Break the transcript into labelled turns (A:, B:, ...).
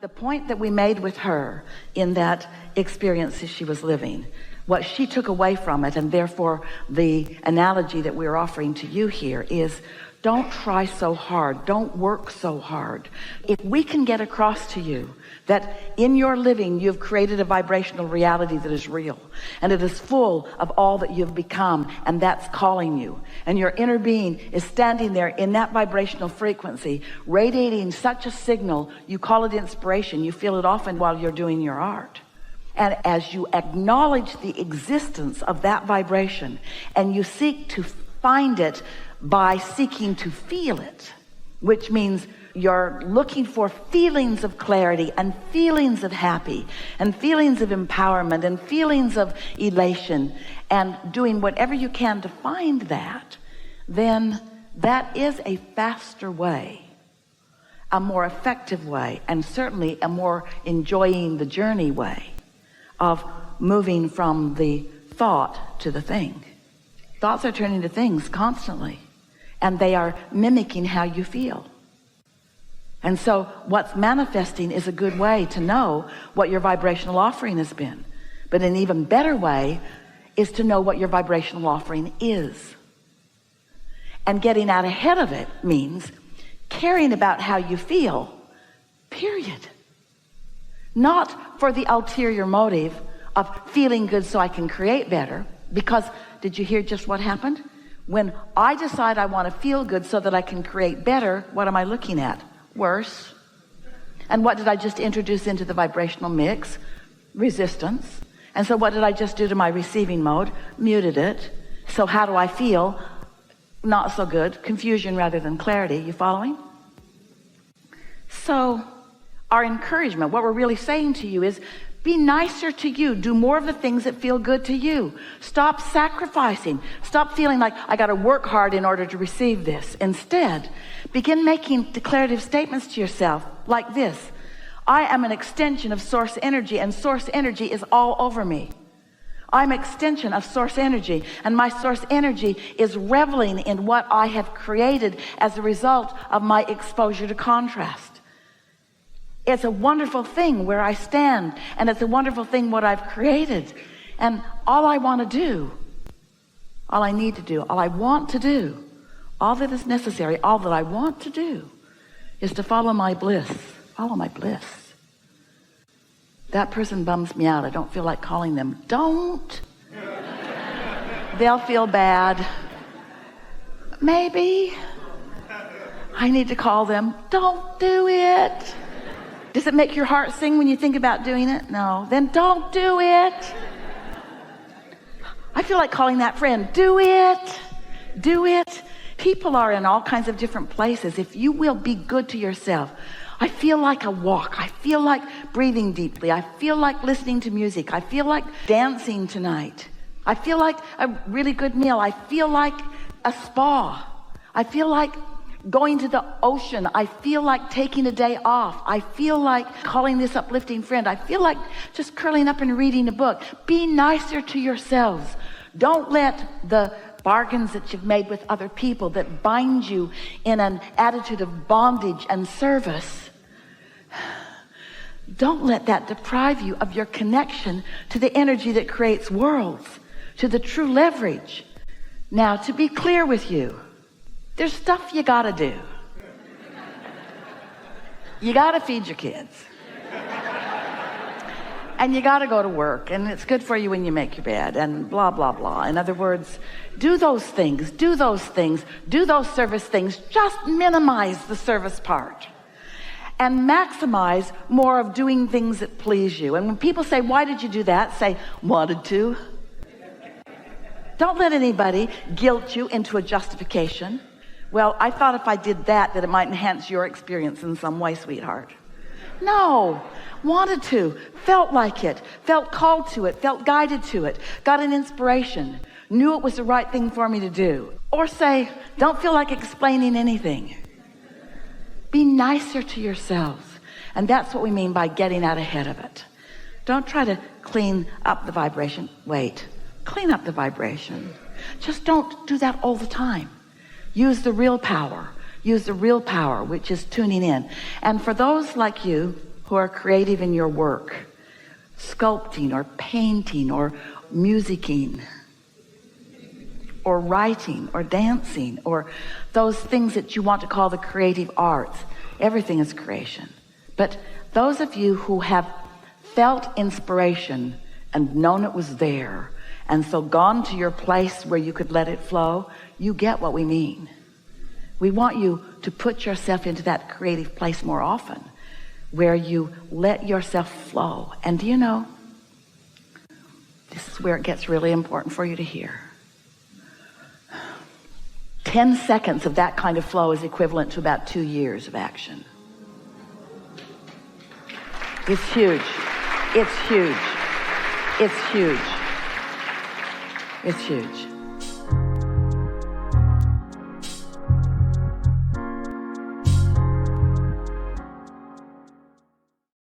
A: The point that we made with her in that experience that she was living, what she took away from it, and therefore the analogy that we're offering to you here is, don't try so hard. Don't work so hard. If we can get across to you that in your living you've created a vibrational reality that is real, and it is full of all that you've become, and that's calling you, and your inner being is standing there in that vibrational frequency, radiating such a signal, you call it inspiration. You feel it often while you're doing your art. And as you acknowledge the existence of that vibration, and you seek to find it by seeking to feel it, which means you're looking for feelings of clarity and feelings of happy and feelings of empowerment and feelings of elation, and doing whatever you can to find that, then that is a faster way, a more effective way, and certainly a more enjoying the journey way of moving from the thought to the thing. Thoughts are turning to things constantly, and they are mimicking how you feel. And so what's manifesting is a good way to know what your vibrational offering has been. But an even better way is to know what your vibrational offering is. And getting out ahead of it means caring about how you feel, period. Not for the ulterior motive of feeling good so I can create better. Because did you hear just what happened? When I decide I want to feel good so that I can create better, what am I looking at? Worse. And what did I just introduce into the vibrational mix? Resistance. And so what did I just do to my receiving mode? Muted it. So how do I feel? Not so good. Confusion rather than clarity. You following? So our encouragement, what we're really saying to you is, be nicer to you. Do more of the things that feel good to you. Stop sacrificing. Stop feeling like I got to work hard in order to receive this. Instead, begin making declarative statements to yourself like this. I am an extension of source energy, and source energy is all over me. I'm an extension of source energy, and my source energy is reveling in what I have created as a result of my exposure to contrast. It's a wonderful thing where I stand, and it's a wonderful thing what I've created. And all I want to do, all I need to do, all I want to do, all that is necessary, all that I want to do is to follow my bliss. Follow my bliss. That person bums me out. I don't feel like calling them. Don't. They'll feel bad. Maybe. I need to call them. Don't do it. Does it make your heart sing when you think about doing it? No. Then don't do it. I feel like calling that friend. Do it. Do it. People are in all kinds of different places. If you will be good to yourself. I feel like a walk. I feel like breathing deeply. I feel like listening to music. I feel like dancing tonight. I feel like a really good meal. I feel like a spa. I feel like going to the ocean. I feel like taking a day off. I feel like calling this uplifting friend. I feel like just curling up and reading a book. Be nicer to yourselves. Don't let the bargains that you've made with other people that bind you in an attitude of bondage and service, don't let that deprive you of your connection to the energy that creates worlds, to the true leverage. Now, to be clear with you, there's stuff you gotta do. You gotta feed your kids. And you gotta go to work, and it's good for you when you make your bed, and blah, blah, blah. In other words, do those things, do those things, do those service things. Just minimize the service part. And maximize more of doing things that please you. And when people say, why did you do that? Say, wanted to. Don't let anybody guilt you into a justification. Well, I thought if I did that it might enhance your experience in some way, sweetheart. No, wanted to, felt like it, felt called to it, felt guided to it, got an inspiration, knew it was the right thing for me to do. Or say, don't feel like explaining anything. Be nicer to yourselves. And that's what we mean by getting out ahead of it. Don't try to clean up the vibration. Wait, clean up the vibration. Just don't do that all the time. Use the real power. Use the real power, which is tuning in. And for those like you who are creative in your work, sculpting or painting or musicking or writing or dancing or those things that you want to call the creative arts. Everything is creation. But those of you who have felt inspiration and known it was there, and so gone to your place where you could let it flow, you get what we mean. We want you to put yourself into that creative place more often, where you let yourself flow. And do you know, this is where it gets really important for you to hear. 10 seconds of that kind of flow is equivalent to about 2 years of action. It's huge. It's huge. It's huge. It's huge.